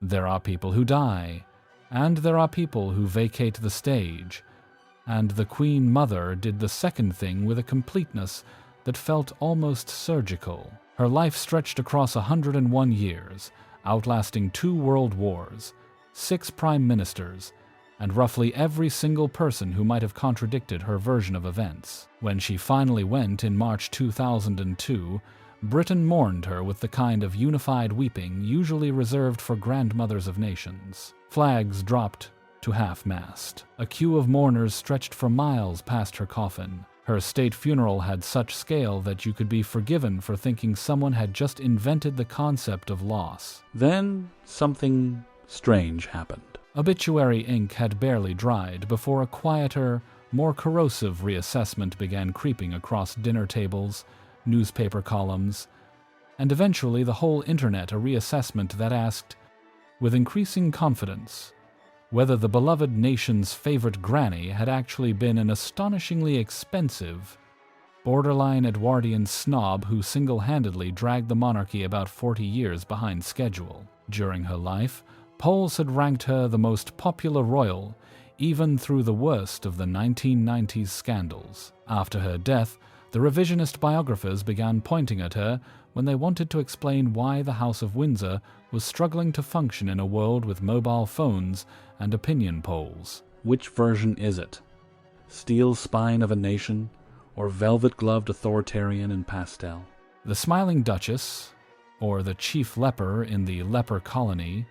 There are people who die, and there are people who vacate the stage, and the Queen Mother did the second thing with a completeness that felt almost surgical. Her life stretched across 101 years, outlasting 2 world wars, 6 prime ministers, and roughly every single person who might have contradicted her version of events. When she finally went in March 2002, Britain mourned her with the kind of unified weeping usually reserved for grandmothers of nations. Flags dropped to half-mast. A queue of mourners stretched for miles past her coffin. Her state funeral had such scale that you could be forgiven for thinking someone had just invented the concept of loss. Then something strange happened. Obituary ink had barely dried before a quieter, more corrosive reassessment began creeping across dinner tables, newspaper columns, and eventually the whole internet, a reassessment that asked, with increasing confidence, whether the beloved nation's favorite granny had actually been an astonishingly expensive, borderline Edwardian snob who single-handedly dragged the monarchy about 40 years behind schedule. During her life, polls had ranked her the most popular royal, even through the worst of the 1990s scandals. After her death, the revisionist biographers began pointing at her when they wanted to explain why the House of Windsor was struggling to function in a world with mobile phones and opinion polls. Which version is it? Steel spine of a nation, or velvet-gloved authoritarian in pastel? The Smiling Duchess, or the chief leper in the leper colony,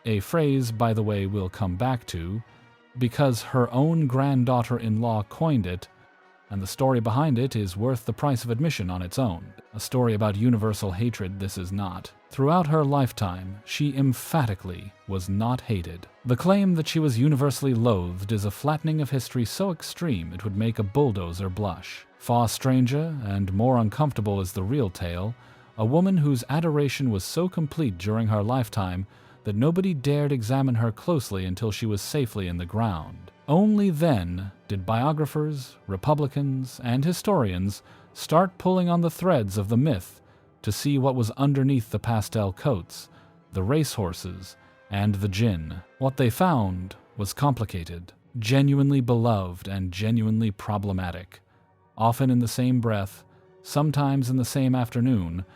a phrase, by the way, we'll come back to, because her own granddaughter-in-law coined it, and the story behind it is worth the price of admission on its own. A story about universal hatred this is not. Throughout her lifetime, she emphatically was not hated. The claim that she was universally loathed is a flattening of history so extreme it would make a bulldozer blush. Far stranger and more uncomfortable is the real tale, a woman whose adoration was so complete during her lifetime that nobody dared examine her closely until she was safely in the ground. Only then did biographers, Republicans, and historians start pulling on the threads of the myth to see what was underneath the pastel coats, the racehorses, and the gin. What they found was complicated, genuinely beloved and genuinely problematic, often in the same breath, sometimes in the same afternoon,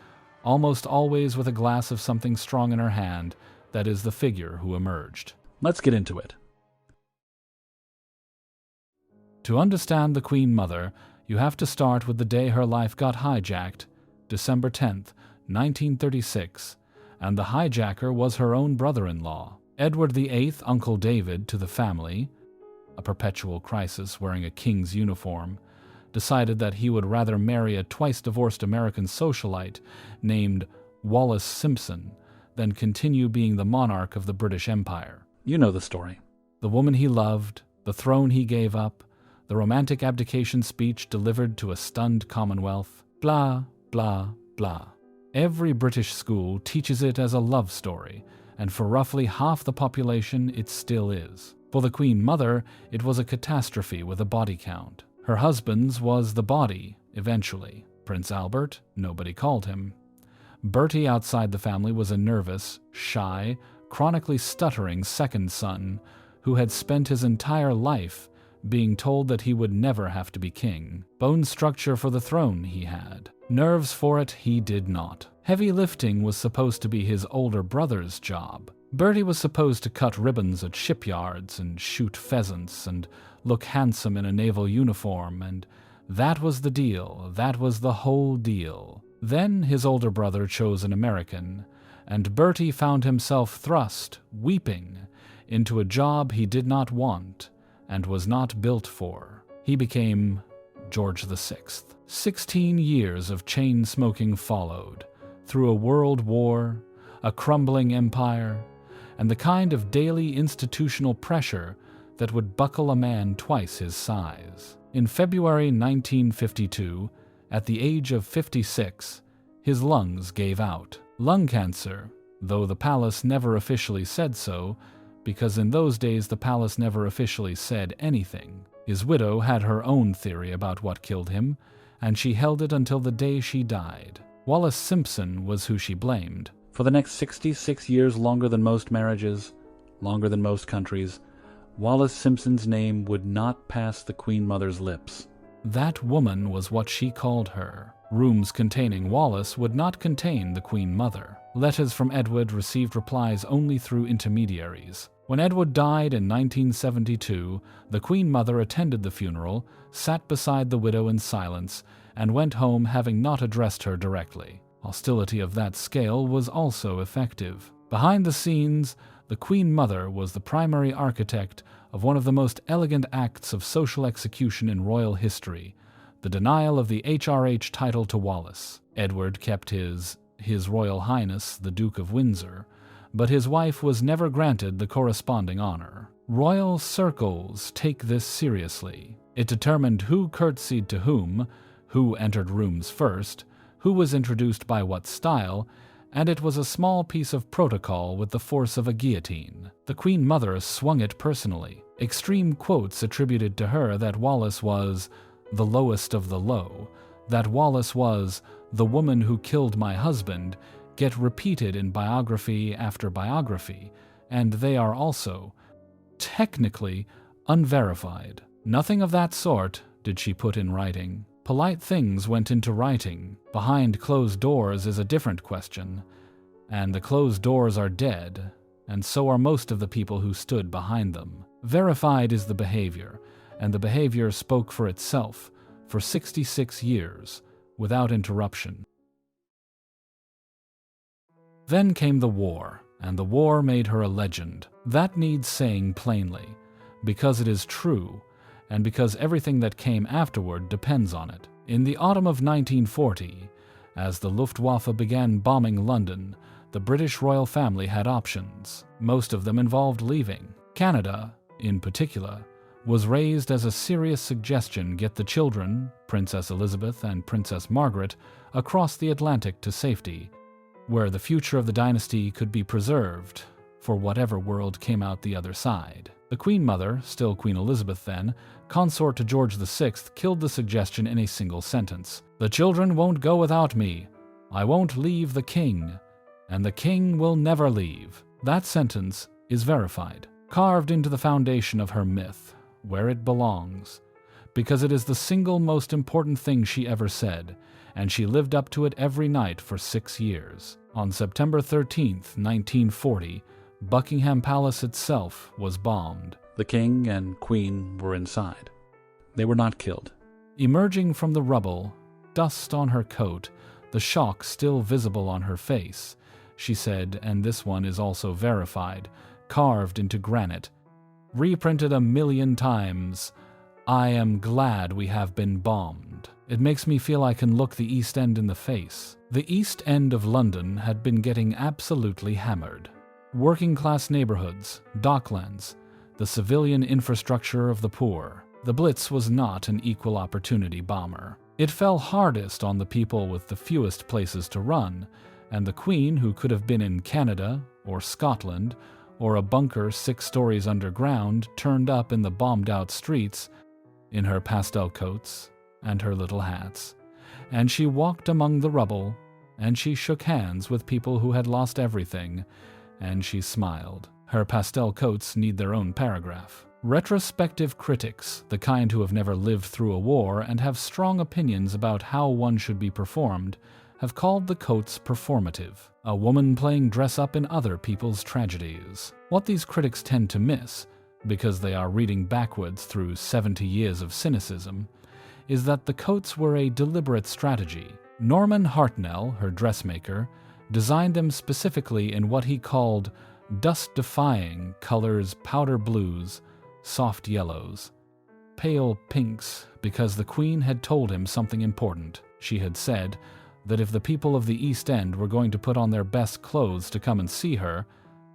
almost always with a glass of something strong in her hand, that is the figure who emerged. Let's get into it. To understand the Queen Mother, you have to start with the day her life got hijacked, December 10th, 1936, and the hijacker was her own brother-in-law. Edward VIII, Uncle David to the family, a perpetual crisis wearing a king's uniform, decided that he would rather marry a twice-divorced American socialite named Wallis Simpson than continue being the monarch of the British Empire. You know the story. The woman he loved, the throne he gave up, the romantic abdication speech delivered to a stunned Commonwealth, blah, blah, blah. Every British school teaches it as a love story, and for roughly half the population it still is. For the Queen Mother, it was a catastrophe with a body count. Her husband's was the body, eventually. Prince Albert, nobody called him. Bertie outside the family was a nervous, shy, chronically stuttering second son who had spent his entire life being told that he would never have to be king. Bone structure for the throne he had. Nerves for it he did not. Heavy lifting was supposed to be his older brother's job. Bertie was supposed to cut ribbons at shipyards and shoot pheasants and look handsome in a naval uniform, and that was the deal. That was the whole deal. Then his older brother chose an American, and Bertie found himself thrust, weeping, into a job he did not want and was not built for. He became George VI. 16 years of chain-smoking followed, through a world war, a crumbling empire, and the kind of daily institutional pressure that would buckle a man twice his size. In February 1952, at the age of 56, his lungs gave out. Lung cancer, though the palace never officially said so, because in those days the palace never officially said anything. His widow had her own theory about what killed him, and she held it until the day she died. Wallis Simpson was who she blamed. For the next 66 years, longer than most marriages, longer than most countries, Wallis Simpson's name would not pass the Queen Mother's lips. That woman was what she called her. Rooms containing Wallis would not contain the Queen Mother. Letters from Edward received replies only through intermediaries. When Edward died in 1972, the Queen Mother attended the funeral, sat beside the widow in silence, and went home having not addressed her directly. Hostility of that scale was also effective. Behind the scenes, the Queen Mother was the primary architect of one of the most elegant acts of social execution in royal history, the denial of the HRH title to Wallis. Edward kept his Royal Highness the Duke of Windsor, but his wife was never granted the corresponding honor. Royal circles take this seriously. It determined who curtsied to whom, who entered rooms first, who was introduced by what style, and it was a small piece of protocol with the force of a guillotine. The Queen Mother swung it personally. Extreme quotes attributed to her that Wallis was the lowest of the low, that Wallis was the woman who killed my husband, get repeated in biography after biography, and they are also, technically, unverified. Nothing of that sort did she put in writing. Polite things went into writing. Behind closed doors is a different question, and the closed doors are dead, and so are most of the people who stood behind them. Verified is the behavior, and the behavior spoke for itself for 66 years, without interruption. Then came the war, and the war made her a legend. That needs saying plainly, because it is true, and because everything that came afterward depends on it. In the autumn of 1940, as the Luftwaffe began bombing London, the British royal family had options. Most of them involved leaving. Canada, in particular, was raised as a serious suggestion get the children, Princess Elizabeth and Princess Margaret, across the Atlantic to safety, where the future of the dynasty could be preserved for whatever world came out the other side. The Queen Mother, still Queen Elizabeth then, consort to George VI, killed the suggestion in a single sentence. "The children won't go without me. I won't leave the king, and the king will never leave." That sentence is verified, carved into the foundation of her myth, where it belongs, because it is the single most important thing she ever said, and she lived up to it every night for 6 years. On September 13th, 1940, Buckingham Palace itself was bombed. The king and queen were inside. They were not killed. Emerging from the rubble, dust on her coat, the shock still visible on her face, she said, and this one is also verified, carved into granite, reprinted 1,000,000 times, "I am glad we have been bombed." It makes me feel I can look the East End in the face. The East End of London had been getting absolutely hammered. Working-class neighborhoods, docklands, the civilian infrastructure of the poor. The Blitz was not an equal opportunity bomber. It fell hardest on the people with the fewest places to run, and the Queen, who could have been in Canada or Scotland or a bunker 6 stories underground, turned up in the bombed-out streets in her pastel coats and her little hats, and she walked among the rubble, and she shook hands with people who had lost everything, and she smiled. Her pastel coats need their own paragraph. Retrospective critics, the kind who have never lived through a war and have strong opinions about how one should be performed, have called the coats performative, a woman playing dress-up in other people's tragedies. What these critics tend to miss, because they are reading backwards through 70 years of cynicism, is that the coats were a deliberate strategy. Norman Hartnell, her dressmaker, designed them specifically in what he called dust-defying colors, powder blues, soft yellows, pale pinks, because the Queen had told him something important. She had said that if the people of the East End were going to put on their best clothes to come and see her,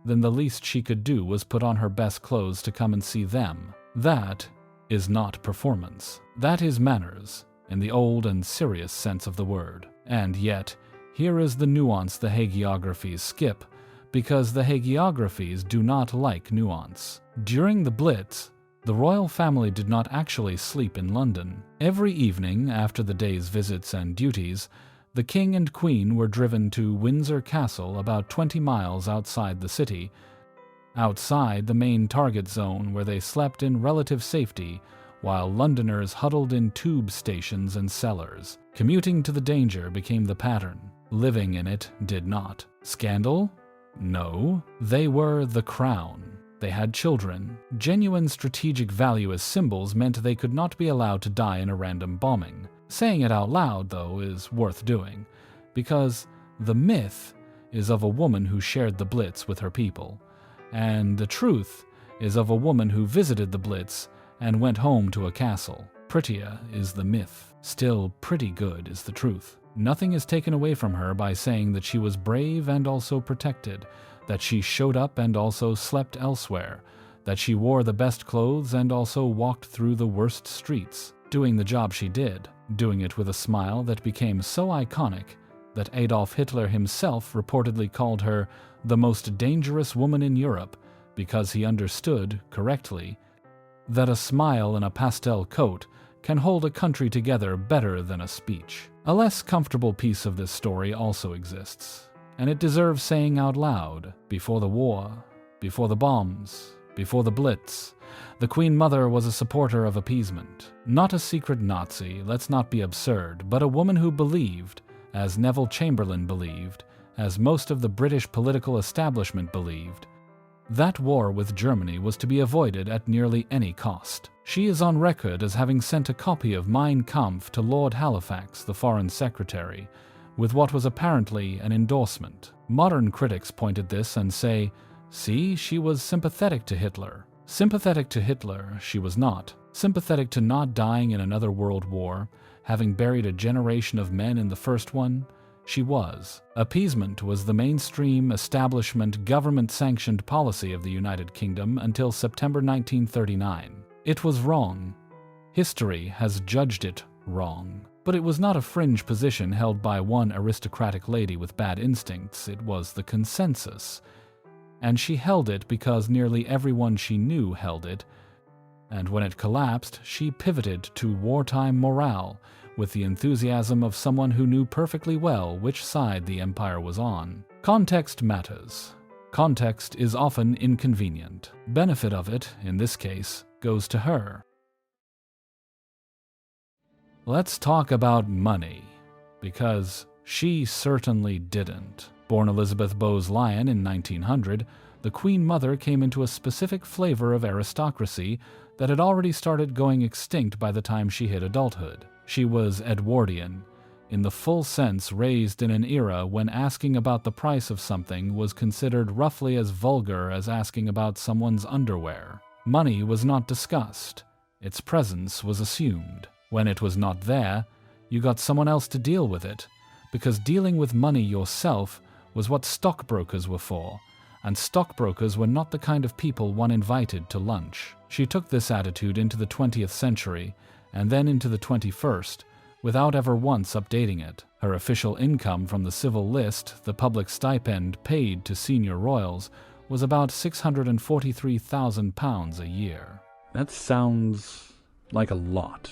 then the least she could do was put on her best clothes to come and see them. That is not performance. That is manners, in the old and serious sense of the word. And yet, here is the nuance the hagiographies skip, because the hagiographies do not like nuance. During the Blitz, the royal family did not actually sleep in London. Every evening, after the day's visits and duties, The king and queen were driven to Windsor Castle, about 20 miles outside the city, outside the main target zone where they slept in relative safety, while Londoners huddled in tube stations and cellars. Commuting to the danger became the pattern. Living in it did not. Scandal? No. They were the crown. They had children. Genuine strategic value as symbols meant they could not be allowed to die in a random bombing. Saying it out loud, though, is worth doing, because the myth is of a woman who shared the Blitz with her people, and the truth is of a woman who visited the Blitz and went home to a castle. Prettier is the myth. Still, pretty good is the truth. Nothing is taken away from her by saying that she was brave and also protected, that she showed up and also slept elsewhere, that she wore the best clothes and also walked through the worst streets, doing the job she did, doing it with a smile that became so iconic that Adolf Hitler himself reportedly called her the most dangerous woman in Europe because he understood, correctly, that a smile in a pastel coat can hold a country together better than a speech. A less comfortable piece of this story also exists, and it deserves saying out loud. Before the war, before the bombs, before the Blitz, the Queen Mother was a supporter of appeasement. Not a secret Nazi, let's not be absurd, but a woman who believed, as Neville Chamberlain believed, as most of the British political establishment believed, that war with Germany was to be avoided at nearly any cost. She is on record as having sent a copy of Mein Kampf to Lord Halifax, the Foreign Secretary, with what was apparently an endorsement. Modern critics point at this and say, see, she was sympathetic to Hitler. Sympathetic to Hitler, she was not. Sympathetic to not dying in another world war, having buried a generation of men in the first one, she was. Appeasement was the mainstream, establishment, government-sanctioned policy of the United Kingdom until September 1939. It was wrong. History has judged it wrong. But it was not a fringe position held by one aristocratic lady with bad instincts. It was the consensus. And she held it because nearly everyone she knew held it. And when it collapsed, she pivoted to wartime morale, with the enthusiasm of someone who knew perfectly well which side the empire was on. Context matters. Context is often inconvenient. Benefit of it, in this case, goes to her. Let's talk about money, because she certainly didn't. Born Elizabeth Bowes-Lyon in 1900, the Queen Mother came into a specific flavor of aristocracy that had already started going extinct by the time she hit adulthood. She was Edwardian, in the full sense raised in an era when asking about the price of something was considered roughly as vulgar as asking about someone's underwear. Money was not discussed. Its presence was assumed. When it was not there, you got someone else to deal with it, because dealing with money yourself was what stockbrokers were for, and stockbrokers were not the kind of people one invited to lunch. She took this attitude into the 20th century, and then into the 21st, without ever once updating it. Her official income from the civil list, the public stipend paid to senior royals, was about £643,000 a year. That sounds like a lot.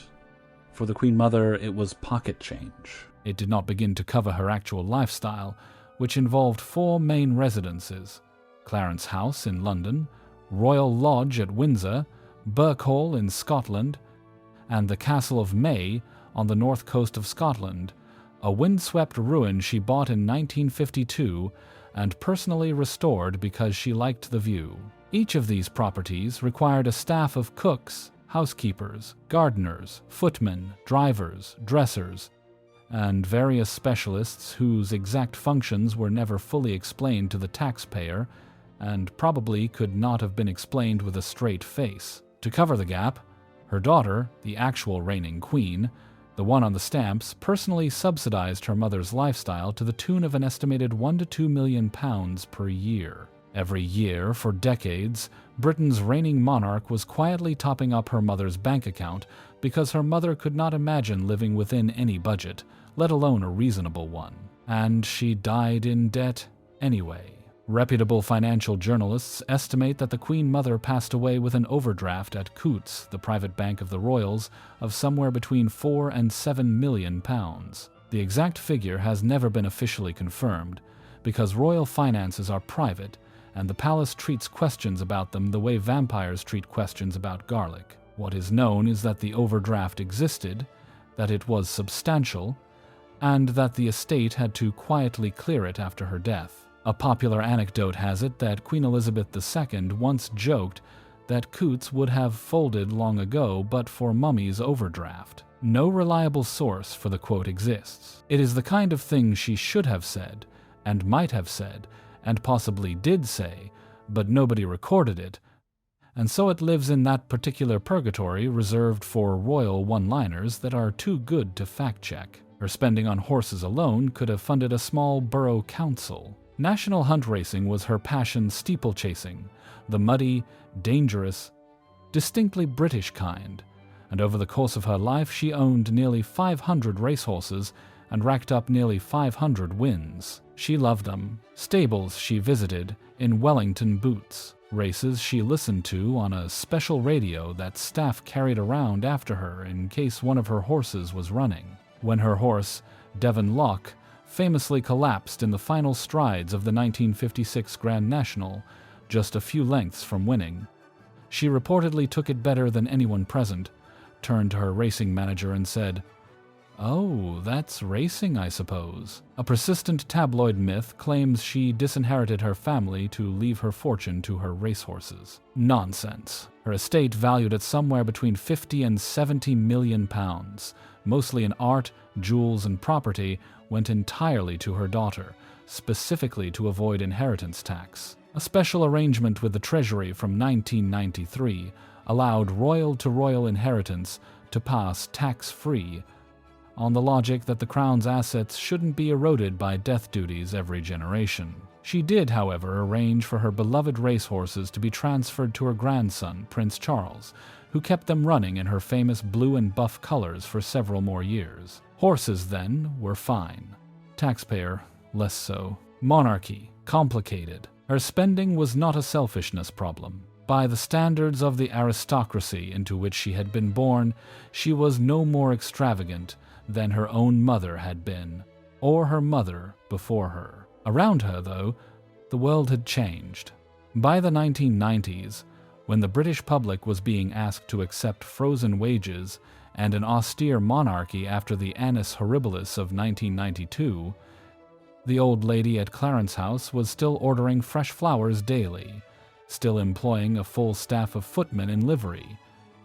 For the Queen Mother, it was pocket change. It did not begin to cover her actual lifestyle, which involved 4 main residences: Clarence House in London, Royal Lodge at Windsor, Birkhall in Scotland, and the Castle of May on the north coast of Scotland, a windswept ruin she bought in 1952 and personally restored because she liked the view. Each of these properties required a staff of cooks, housekeepers, gardeners, footmen, drivers, dressers, and various specialists whose exact functions were never fully explained to the taxpayer and probably could not have been explained with a straight face. To cover the gap, her daughter, the actual reigning queen, the one on the stamps, personally subsidized her mother's lifestyle to the tune of an estimated £1 to £2 million per year. Every year, for decades, Britain's reigning monarch was quietly topping up her mother's bank account because her mother could not imagine living within any budget, let alone a reasonable one. And she died in debt anyway. Reputable financial journalists estimate that the Queen Mother passed away with an overdraft at Coutts, the private bank of the royals, of somewhere between £4 and £7 million. The exact figure has never been officially confirmed, because royal finances are private, and the palace treats questions about them the way vampires treat questions about garlic. What is known is that the overdraft existed, that it was substantial, and that the estate had to quietly clear it after her death. A popular anecdote has it that Queen Elizabeth II once joked that Coots would have folded long ago but for Mummy's overdraft. No reliable source for the quote exists. It is the kind of thing she should have said, and might have said, and possibly did say, but nobody recorded it, and so it lives in that particular purgatory reserved for royal one-liners that are too good to fact-check. Her spending on horses alone could have funded a small borough council. National hunt racing was her passion, steeplechasing, the muddy, dangerous, distinctly British kind, and over the course of her life she owned nearly 500 racehorses and racked up nearly 500 wins. She loved them. Stables she visited in Wellington boots. Races she listened to on a special radio that staff carried around after her in case one of her horses was running. When her horse, Devon Loch, famously collapsed in the final strides of the 1956 Grand National, just a few lengths from winning, she reportedly took it better than anyone present, turned to her racing manager and said, "Oh, that's racing, I suppose." A persistent tabloid myth claims she disinherited her family to leave her fortune to her racehorses. Nonsense. Her estate, valued at somewhere between 50 and 70 million pounds, mostly in art, jewels, and property, went entirely to her daughter, specifically to avoid inheritance tax. A special arrangement with the Treasury from 1993 allowed royal-to-royal inheritance to pass tax-free, on the logic that the crown's assets shouldn't be eroded by death duties every generation. She did, however, arrange for her beloved racehorses to be transferred to her grandson, Prince Charles, who kept them running in her famous blue and buff colors for several more years. Horses, then, were fine. Taxpayer, less so. Monarchy, complicated. Her spending was not a selfishness problem. By the standards of the aristocracy into which she had been born, she was no more extravagant than her own mother had been, or her mother before her. Around her, though, the world had changed. By the 1990s, when the British public was being asked to accept frozen wages and an austere monarchy after the Annus Horribilis of 1992, the old lady at Clarence House was still ordering fresh flowers daily, still employing a full staff of footmen in livery,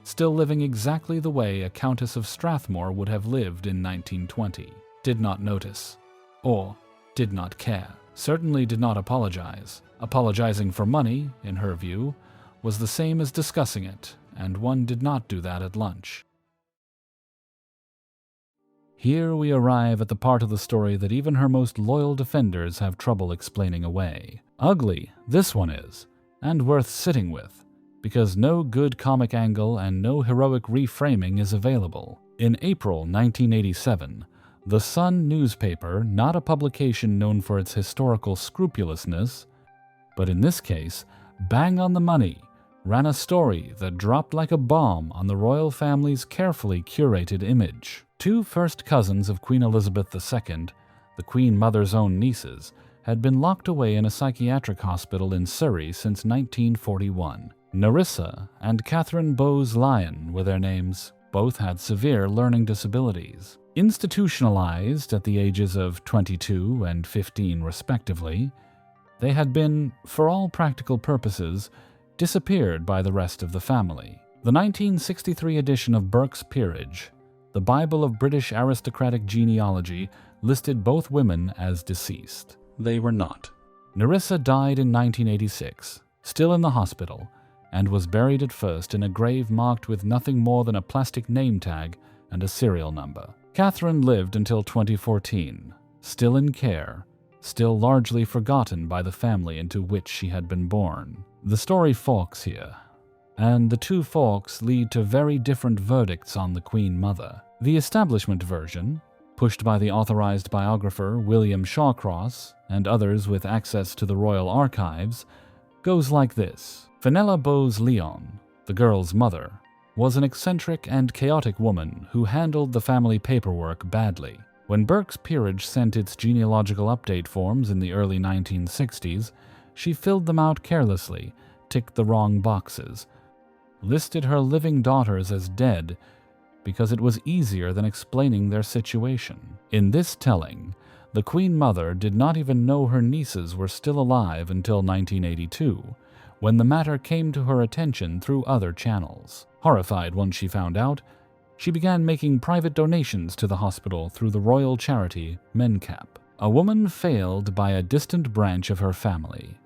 still living exactly the way a Countess of Strathmore would have lived in 1920. Did not notice. Or did not care. Certainly did not apologize. Apologizing for money, in her view, was the same as discussing it, and one did not do that at lunch. Here we arrive at the part of the story that even her most loyal defenders have trouble explaining away. Ugly, this one is, and worth sitting with, because no good comic angle and no heroic reframing is available. In April 1987, the Sun newspaper, not a publication known for its historical scrupulousness, but in this case, bang on the money, ran a story that dropped like a bomb on the royal family's carefully curated image. Two first cousins of Queen Elizabeth II, the Queen Mother's own nieces, had been locked away in a psychiatric hospital in Surrey since 1941. Nerissa and Catherine Bowes-Lyon were their names. Both had severe learning disabilities. Institutionalized at the ages of 22 and 15 respectively, they had been, for all practical purposes, disappeared by the rest of the family. The 1963 edition of Burke's Peerage, the Bible of British aristocratic genealogy, listed both women as deceased. They were not. Nerissa died in 1986, still in the hospital, and was buried at first in a grave marked with nothing more than a plastic name tag and a serial number. Catherine lived until 2014, still in care, still largely forgotten by the family into which she had been born. The story forks here, and the two forks lead to very different verdicts on the Queen Mother. The establishment version, pushed by the authorized biographer William Shawcross and others with access to the royal archives, goes like this. Fenella Bowes-Lyon, the girl's mother, was an eccentric and chaotic woman who handled the family paperwork badly. When Burke's peerage sent its genealogical update forms in the early 1960s, she filled them out carelessly, ticked the wrong boxes, listed her living daughters as dead because it was easier than explaining their situation. In this telling, the Queen Mother did not even know her nieces were still alive until 1982, when the matter came to her attention through other channels. Horrified once she found out, she began making private donations to the hospital through the royal charity MenCap. A woman failed by a distant branch of her family.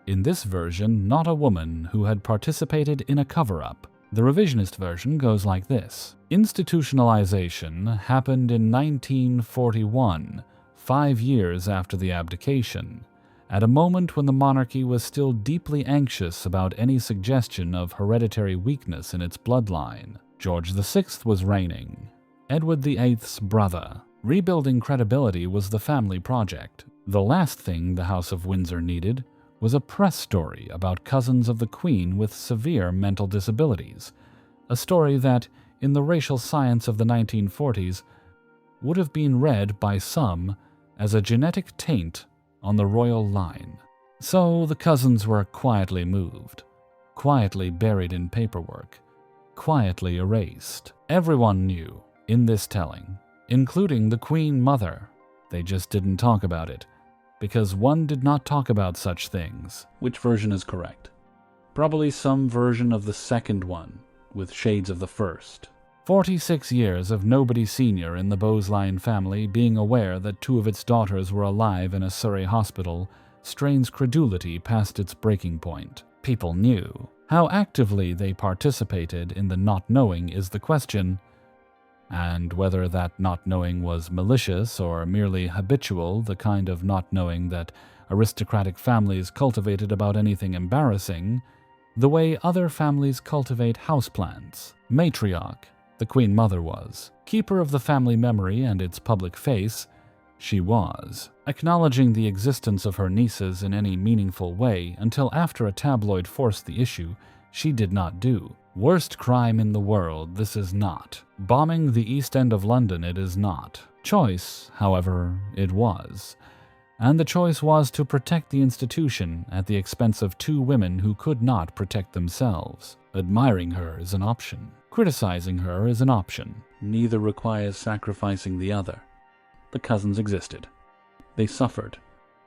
In this version, not a woman who had participated in a cover-up. The revisionist version goes like this. Institutionalization happened in 1941, 5 years after the abdication, at a moment when the monarchy was still deeply anxious about any suggestion of hereditary weakness in its bloodline. George VI was reigning, Edward VIII's brother. Rebuilding credibility was the family project. The last thing the House of Windsor needed was a press story about cousins of the Queen with severe mental disabilities, a story that, in the racial science of the 1940s, would have been read by some as a genetic taint on the royal line. So the cousins were quietly moved, quietly buried in paperwork, quietly erased. Everyone knew, in this telling, including the Queen Mother. They just didn't talk about it, because one did not talk about such things. Which version is correct? Probably some version of the second one, with shades of the first. 46 years of nobody senior in the Boseline family being aware that 2 of its daughters were alive in a Surrey hospital strains credulity past its breaking point. People knew. How actively they participated in the not knowing is the question, and whether that not knowing was malicious or merely habitual, the kind of not knowing that aristocratic families cultivated about anything embarrassing, the way other families cultivate houseplants. Matriarch, the Queen Mother was. Keeper of the family memory and its public face, she was. Acknowledging the existence of her nieces in any meaningful way until after a tabloid forced the issue, she did not do. Worst crime in the world, this is not. Bombing the East End of London, it is not. Choice, however, it was. And the choice was to protect the institution at the expense of 2 women who could not protect themselves. Admiring her is an option. Criticizing her is an option. Neither requires sacrificing the other. The cousins existed. They suffered.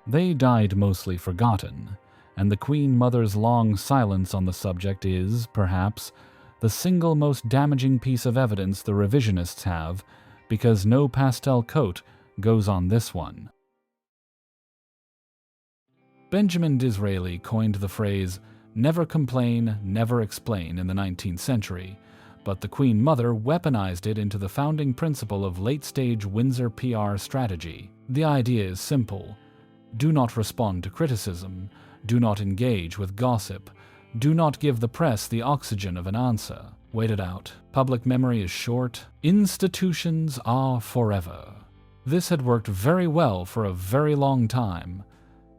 They died mostly forgotten, and the Queen Mother's long silence on the subject is, perhaps, the single most damaging piece of evidence the revisionists have, because no pastel coat goes on this one. Benjamin Disraeli coined the phrase, "never complain, never explain" in the 19th century, but the Queen Mother weaponized it into the founding principle of late-stage Windsor PR strategy. The idea is simple. Do not respond to criticism. Do not engage with gossip. Do not give the press the oxygen of an answer. Wait it out. Public memory is short. Institutions are forever. This had worked very well for a very long time.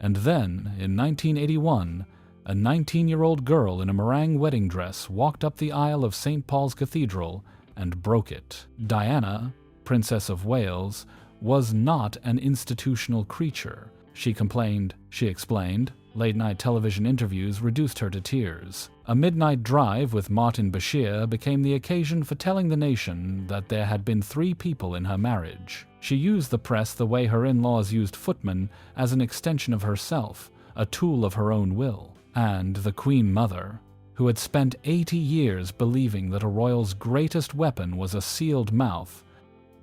And then, in 1981, a 19-year-old girl in a meringue wedding dress walked up the aisle of St. Paul's Cathedral and broke it. Diana, Princess of Wales, was not an institutional creature. She complained, she explained. Late-night television interviews reduced her to tears. A midnight drive with Martin Bashir became the occasion for telling the nation that there had been 3 people in her marriage. She used the press the way her in-laws used footmen, as an extension of herself, a tool of her own will. And the Queen Mother, who had spent 80 years believing that a royal's greatest weapon was a sealed mouth,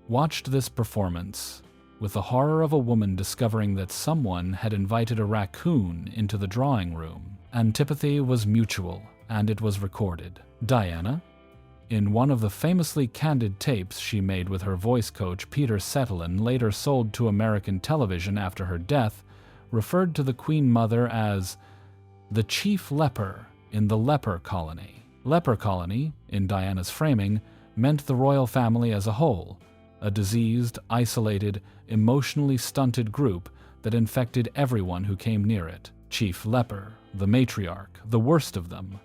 watched this performance with the horror of a woman discovering that someone had invited a raccoon into the drawing room. Antipathy was mutual, and it was recorded. Diana, in one of the famously candid tapes she made with her voice coach Peter Settlin, later sold to American television after her death, referred to the Queen Mother as the chief leper in the leper colony. Leper colony, in Diana's framing, meant the royal family as a whole, a diseased, isolated, emotionally stunted group that infected everyone who came near it. Chief leper, the matriarch, the worst of them,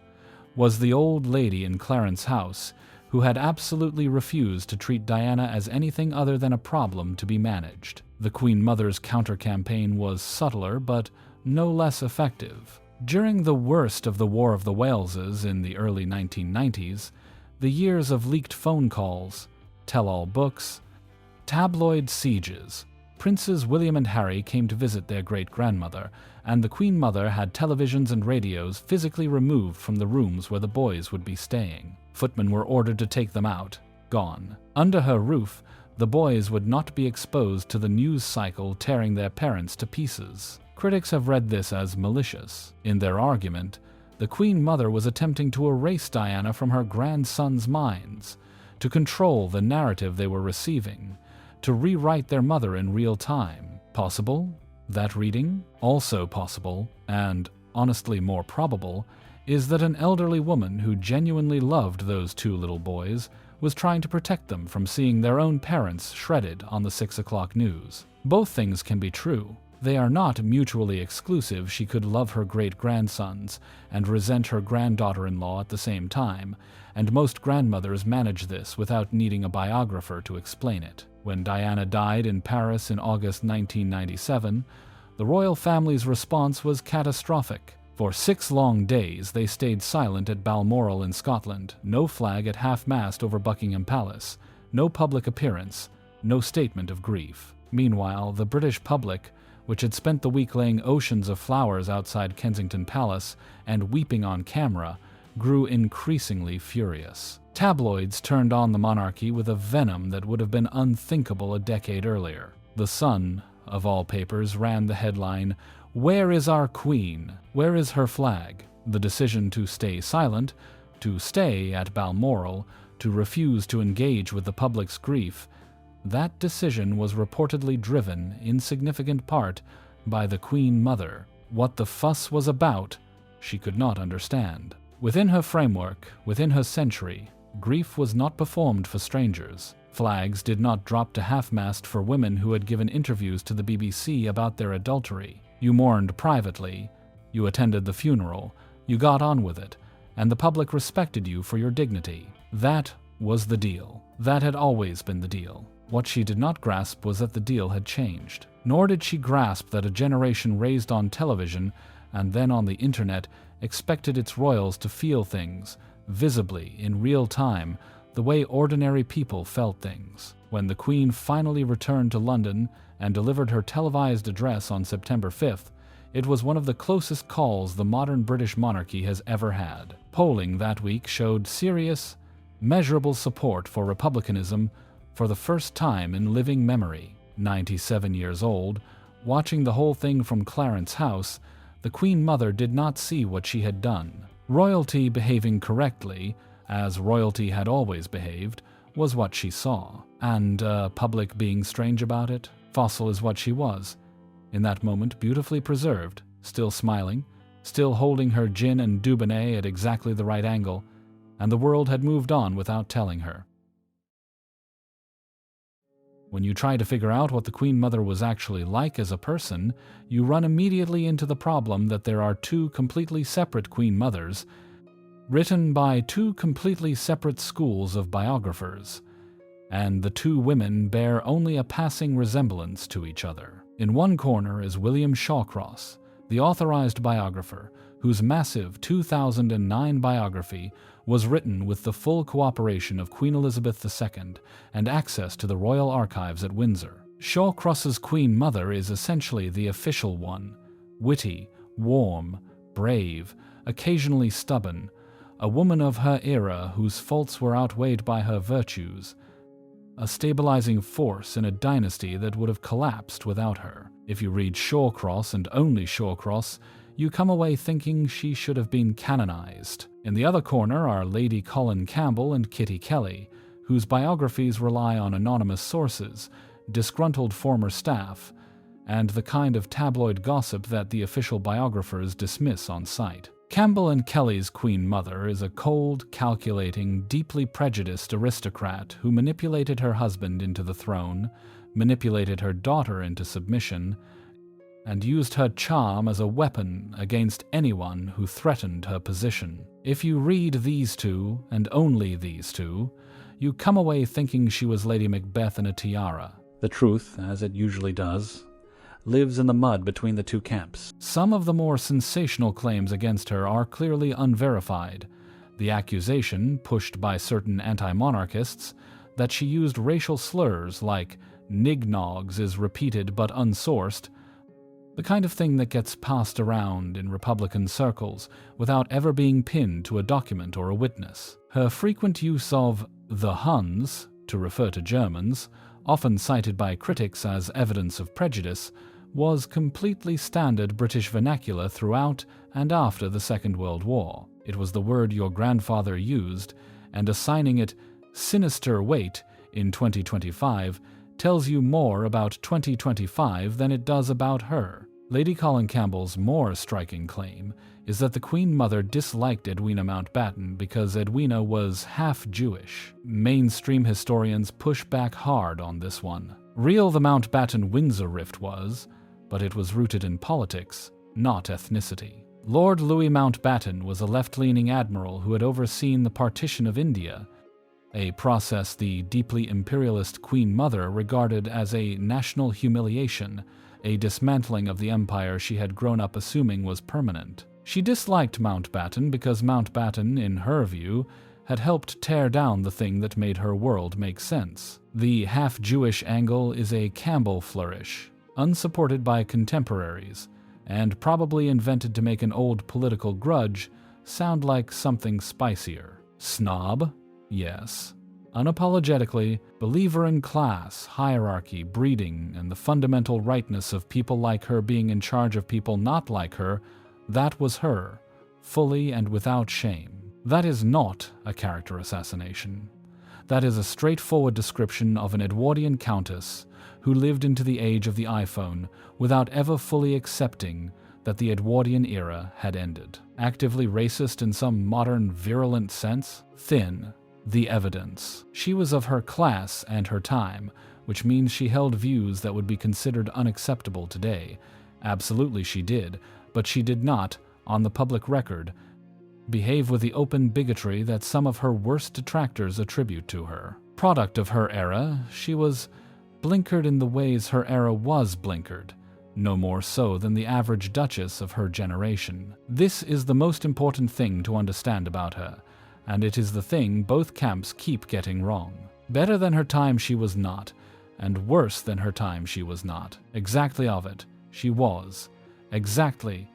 was the old lady in Clarence House, who had absolutely refused to treat Diana as anything other than a problem to be managed. The Queen Mother's counter-campaign was subtler, but no less effective. During the worst of the War of the Waleses in the early 1990s, the years of leaked phone calls, tell-all books, tabloid sieges, Princes William and Harry came to visit their great-grandmother, and the Queen Mother had televisions and radios physically removed from the rooms where the boys would be staying. Footmen were ordered to take them out, gone. Under her roof, the boys would not be exposed to the news cycle tearing their parents to pieces. Critics have read this as malicious. In their argument, the Queen Mother was attempting to erase Diana from her grandsons' minds, to control the narrative they were receiving, to rewrite their mother in real time. Possible? That reading? Also possible, and honestly more probable, is that an elderly woman who genuinely loved those two little boys was trying to protect them from seeing their own parents shredded on the 6 o'clock news. Both things can be true. They are not mutually exclusive. She could love her great-grandsons and resent her granddaughter-in-law at the same time, and most grandmothers manage this without needing a biographer to explain it. When Diana died in Paris in August 1997, the royal family's response was catastrophic. For 6 long days, they stayed silent at Balmoral in Scotland, no flag at half-mast over Buckingham Palace, no public appearance, no statement of grief. Meanwhile, the British public, which had spent the week laying oceans of flowers outside Kensington Palace and weeping on camera, grew increasingly furious. Tabloids turned on the monarchy with a venom that would have been unthinkable a decade earlier. The Sun, of all papers, ran the headline, "Where is our Queen? Where is her flag?" The decision to stay silent, to stay at Balmoral, to refuse to engage with the public's grief, that decision was reportedly driven, in significant part, by the Queen Mother. What the fuss was about, she could not understand. Within her framework, within her century, grief was not performed for strangers. Flags did not drop to half-mast for women who had given interviews to the BBC about their adultery. You mourned privately, you attended the funeral, you got on with it, and the public respected you for your dignity. That was the deal. That had always been the deal. What she did not grasp was that the deal had changed. Nor did she grasp that a generation raised on television and then on the internet expected its royals to feel things, visibly, in real time, the way ordinary people felt things. When the Queen finally returned to London and delivered her televised address on September 5th, it was one of the closest calls the modern British monarchy has ever had. Polling that week showed serious, measurable support for republicanism for the first time in living memory. 97 years old, watching the whole thing from Clarence House, the Queen Mother did not see what she had done. Royalty behaving correctly, as royalty had always behaved, was what she saw. And public being strange about it, fossil is what she was. In that moment, beautifully preserved, still smiling, still holding her gin and Dubonnet at exactly the right angle, and the world had moved on without telling her. When you try to figure out what the Queen Mother was actually like as a person, you run immediately into the problem that there are 2 completely separate Queen Mothers, written by 2 completely separate schools of biographers, and the 2 women bear only a passing resemblance to each other. In one corner is William Shawcross, the authorized biographer, whose massive 2009 biography was written with the full cooperation of Queen Elizabeth II and access to the royal archives at Windsor. Shawcross's Queen Mother is essentially the official one, witty, warm, brave, occasionally stubborn, a woman of her era whose faults were outweighed by her virtues, a stabilizing force in a dynasty that would have collapsed without her. If you read Shawcross and only Shawcross, you come away thinking she should have been canonized. In the other corner are Lady Colin Campbell and Kitty Kelly, whose biographies rely on anonymous sources, disgruntled former staff, and the kind of tabloid gossip that the official biographers dismiss on sight. Campbell and Kelly's Queen Mother is a cold, calculating, deeply prejudiced aristocrat who manipulated her husband into the throne, manipulated her daughter into submission, and used her charm as a weapon against anyone who threatened her position. If you read these two, and only these two, you come away thinking she was Lady Macbeth in a tiara. The truth, as it usually does, lives in the mud between the two camps. Some of the more sensational claims against her are clearly unverified. The accusation, pushed by certain anti-monarchists, that she used racial slurs like nignogs is repeated but unsourced, the kind of thing that gets passed around in Republican circles without ever being pinned to a document or a witness. Her frequent use of the Huns, to refer to Germans, often cited by critics as evidence of prejudice, was completely standard British vernacular throughout and after the Second World War. It was the word your grandfather used, and assigning it sinister weight in 2025 tells you more about 2025 than it does about her. Lady Colin Campbell's more striking claim is that the Queen Mother disliked Edwina Mountbatten because Edwina was half Jewish. Mainstream historians push back hard on this one. Real the Mountbatten-Windsor rift was, but it was rooted in politics, not ethnicity. Lord Louis Mountbatten was a left-leaning admiral who had overseen the partition of India, a process the deeply imperialist Queen Mother regarded as a national humiliation, a dismantling of the empire she had grown up assuming was permanent. She disliked Mountbatten because Mountbatten, in her view, had helped tear down the thing that made her world make sense. The half-Jewish angle is a Campbell flourish, unsupported by contemporaries, and probably invented to make an old political grudge sound like something spicier. Snob? Yes. Unapologetically, believer in class, hierarchy, breeding, and the fundamental rightness of people like her being in charge of people not like her, that was her, fully and without shame. That is not a character assassination. That is a straightforward description of an Edwardian countess who lived into the age of the iPhone without ever fully accepting that the Edwardian era had ended. Actively racist in some modern virulent sense? Thin. The evidence. She was of her class and her time, which means she held views that would be considered unacceptable today. Absolutely she did, but she did not, on the public record, behave with the open bigotry that some of her worst detractors attribute to her. Product of her era, she was blinkered in the ways her era was blinkered, no more so than the average duchess of her generation. This is the most important thing to understand about her, and it is the thing both camps keep getting wrong. Better than her time she was not, and worse than her time she was not. Exactly of it, she was. Exactly.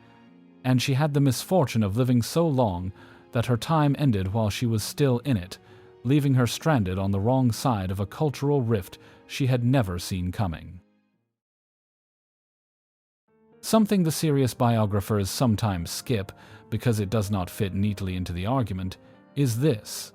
And she had the misfortune of living so long that her time ended while she was still in it, leaving her stranded on the wrong side of a cultural rift she had never seen coming. Something the serious biographers sometimes skip, because it does not fit neatly into the argument, is this.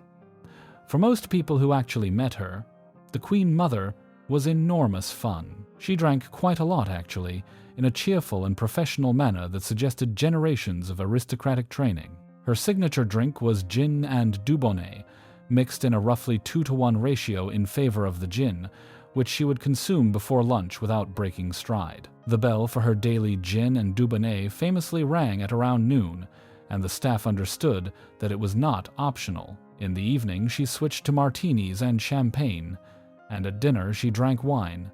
For most people who actually met her, the Queen Mother was enormous fun. She drank quite a lot, actually, in a cheerful and professional manner that suggested generations of aristocratic training. Her signature drink was gin and Dubonnet, mixed in a roughly 2-to-1 ratio in favor of the gin, which she would consume before lunch without breaking stride. The bell for her daily gin and Dubonnet famously rang at around noon, and the staff understood that it was not optional. In the evening, she switched to martinis and champagne, and at dinner she drank wine,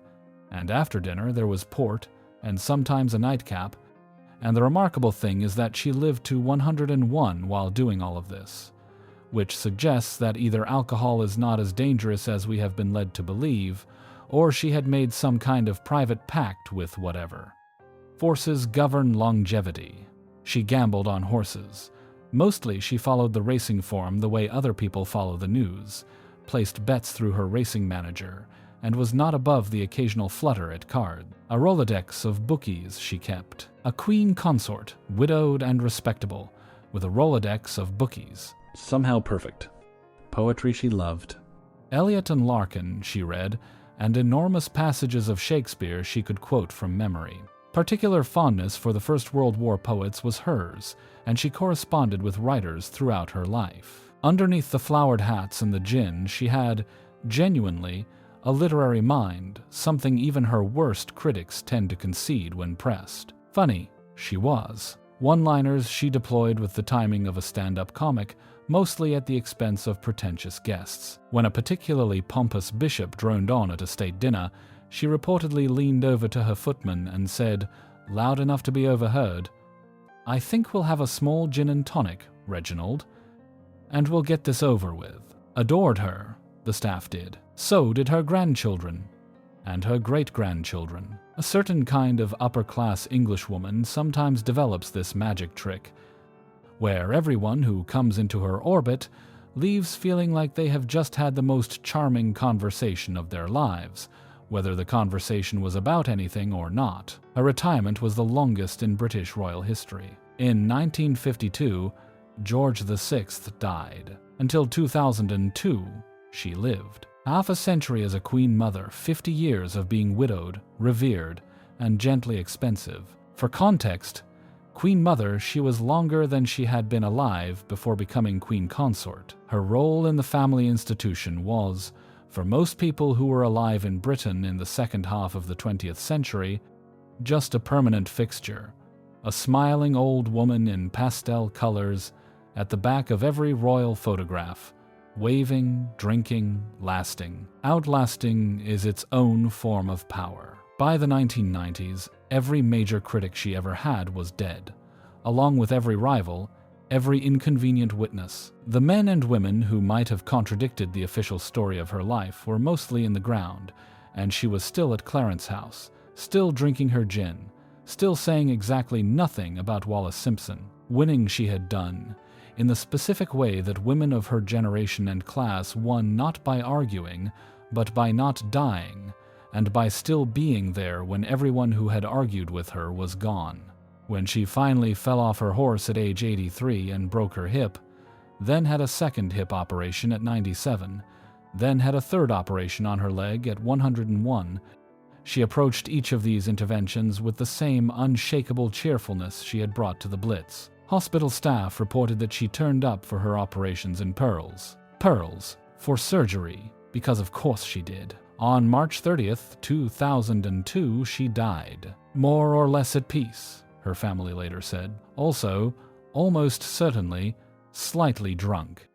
and after dinner there was port, and sometimes a nightcap, and the remarkable thing is that she lived to 101 while doing all of this, which suggests that either alcohol is not as dangerous as we have been led to believe, or she had made some kind of private pact with whatever. Forces govern longevity. She gambled on horses. Mostly she followed the racing form the way other people follow the news, placed bets through her racing manager, and was not above the occasional flutter at card. A Rolodex of bookies she kept. A queen consort, widowed and respectable, with a Rolodex of bookies. Somehow perfect. Poetry she loved. Eliot and Larkin she read, and enormous passages of Shakespeare she could quote from memory. Particular fondness for the First World War poets was hers, and she corresponded with writers throughout her life. Underneath the flowered hats and the gin, she had, genuinely, a literary mind, something even her worst critics tend to concede when pressed. Funny, she was. One-liners she deployed with the timing of a stand-up comic, mostly at the expense of pretentious guests. When a particularly pompous bishop droned on at a state dinner, she reportedly leaned over to her footman and said, loud enough to be overheard, "I think we'll have a small gin and tonic, Reginald, and we'll get this over with." Adored her, the staff did. So did her grandchildren, and her great-grandchildren. A certain kind of upper-class Englishwoman sometimes develops this magic trick, where everyone who comes into her orbit leaves feeling like they have just had the most charming conversation of their lives, whether the conversation was about anything or not. Her retirement was the longest in British royal history. In 1952, George VI died. Until 2002, she lived. Half a century as a queen mother, 50 years of being widowed, revered, and gently expensive. For context, queen mother, she was longer than she had been alive before becoming queen consort. Her role in the family institution was, for most people who were alive in Britain in the second half of the 20th century, just a permanent fixture. A smiling old woman in pastel colors at the back of every royal photograph, waving, drinking, lasting. Outlasting is its own form of power. By the 1990s, every major critic she ever had was dead, along with every rival, every inconvenient witness. The men and women who might have contradicted the official story of her life were mostly in the ground, and she was still at Clarence House, still drinking her gin, still saying exactly nothing about Wallis Simpson. Winning she had done, in the specific way that women of her generation and class won not by arguing, but by not dying, and by still being there when everyone who had argued with her was gone. When she finally fell off her horse at age 83 and broke her hip, then had a second hip operation at 97, then had a third operation on her leg at 101, she approached each of these interventions with the same unshakable cheerfulness she had brought to the Blitz. Hospital staff reported that she turned up for her operations in pearls. Pearls, for surgery, because of course she did. On March 30th, 2002, she died. More or less at peace, her family later said. Also, almost certainly, slightly drunk.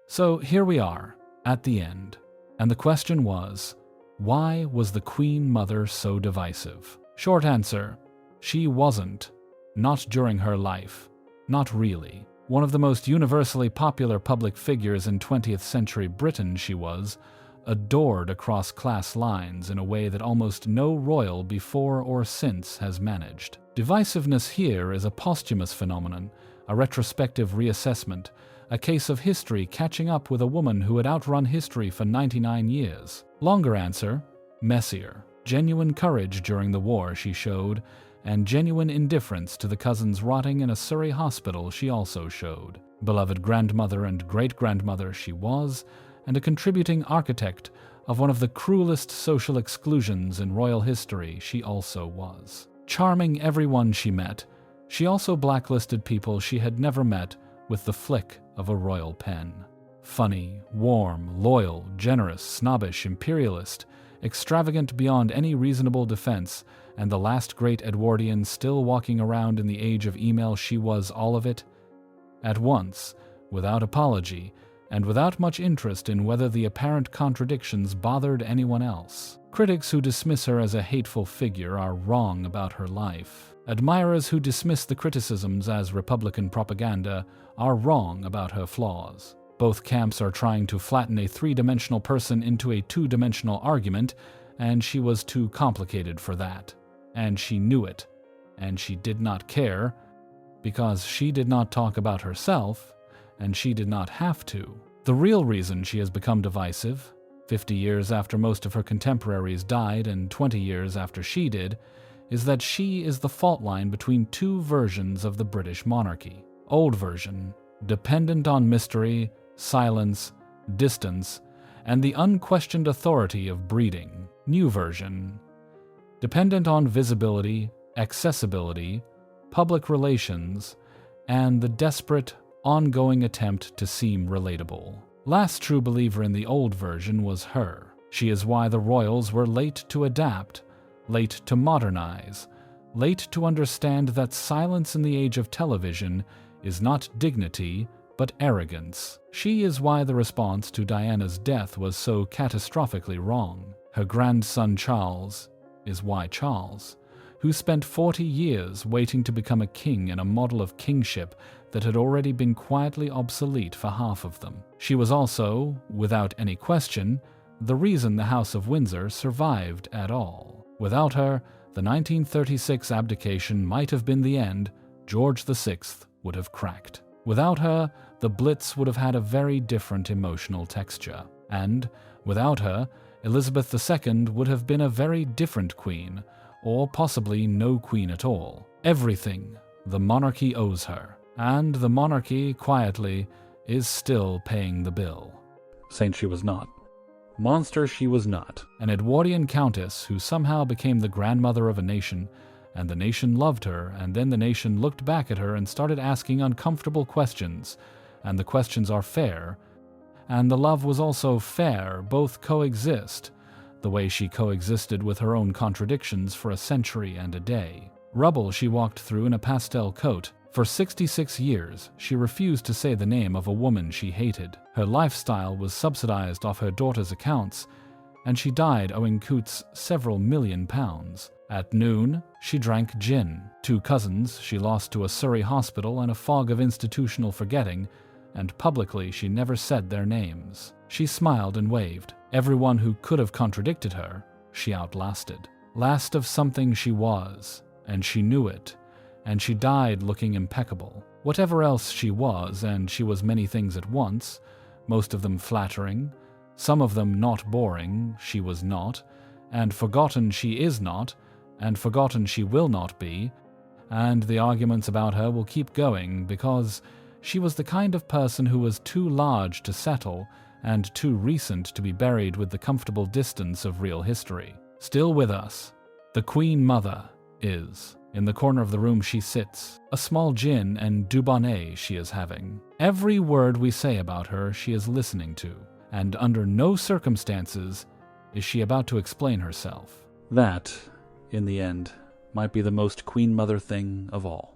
So here we are, at the end. And the question was, why was the Queen Mother so divisive? Short answer, she wasn't. Not during her life. Not really. One of the most universally popular public figures in 20th century Britain she was, adored across class lines in a way that almost no royal before or since has managed. Divisiveness here is a posthumous phenomenon, a retrospective reassessment, a case of history catching up with a woman who had outrun history for 99 years. Longer answer, messier. Genuine courage during the war she showed, and genuine indifference to the cousins rotting in a Surrey hospital she also showed. Beloved grandmother and great-grandmother she was, and a contributing architect of one of the cruelest social exclusions in royal history she also was. Charming everyone she met, she also blacklisted people she had never met with the flick of a royal pen. Funny, warm, loyal, generous, snobbish, imperialist, extravagant beyond any reasonable defense, and the last great Edwardian still walking around in the age of email, she was all of it. At once, without apology, and without much interest in whether the apparent contradictions bothered anyone else. Critics who dismiss her as a hateful figure are wrong about her life. Admirers who dismiss the criticisms as Republican propaganda are wrong about her flaws. Both camps are trying to flatten a three-dimensional person into a two-dimensional argument, and she was too complicated for that. And she knew it, and she did not care, because she did not talk about herself, and she did not have to. The real reason she has become divisive, 50 years after most of her contemporaries died and 20 years after she did, is that she is the fault line between two versions of the British monarchy. Old version, dependent on mystery, silence, distance, and the unquestioned authority of breeding. New version, dependent on visibility, accessibility, public relations, and the desperate, ongoing attempt to seem relatable. Last true believer in the old version was her. She is why the royals were late to adapt, late to modernize, late to understand that silence in the age of television is not dignity, but arrogance. She is why the response to Diana's death was so catastrophically wrong. Her grandson Charles is why Charles, who spent 40 years waiting to become a king in a model of kingship that had already been quietly obsolete for half of them. She was also, without any question, the reason the House of Windsor survived at all. Without her, the 1936 abdication might have been the end. George VI would have cracked. Without her, the Blitz would have had a very different emotional texture. And, without her, Elizabeth II would have been a very different queen, or possibly no queen at all. Everything the monarchy owes her, and the monarchy, quietly, is still paying the bill. Saint she was not. Monster she was not. An Edwardian countess who somehow became the grandmother of a nation, and the nation loved her, and then the nation looked back at her and started asking uncomfortable questions, and the questions are fair, and the love was also fair, both coexist, the way she coexisted with her own contradictions for a century and a day. Rubble she walked through in a pastel coat. For 66 years, she refused to say the name of a woman she hated. Her lifestyle was subsidized off her daughter's accounts, and she died owing Coutts several million pounds. At noon, she drank gin. 2 cousins she lost to a Surrey hospital and a fog of institutional forgetting, and publicly she never said their names. She smiled and waved. Everyone who could have contradicted her, she outlasted. Last of something she was, and she knew it, and she died looking impeccable. Whatever else she was, and she was many things at once, most of them flattering, some of them not boring, she was not, and forgotten she is not, and forgotten she will not be, and the arguments about her will keep going because she was the kind of person who was too large to settle and too recent to be buried with the comfortable distance of real history. Still with us, the Queen Mother is. In the corner of the room she sits, a small gin and Dubonnet she is having. Every word we say about her she is listening to, and under no circumstances is she about to explain herself. That, in the end, might be the most Queen Mother thing of all.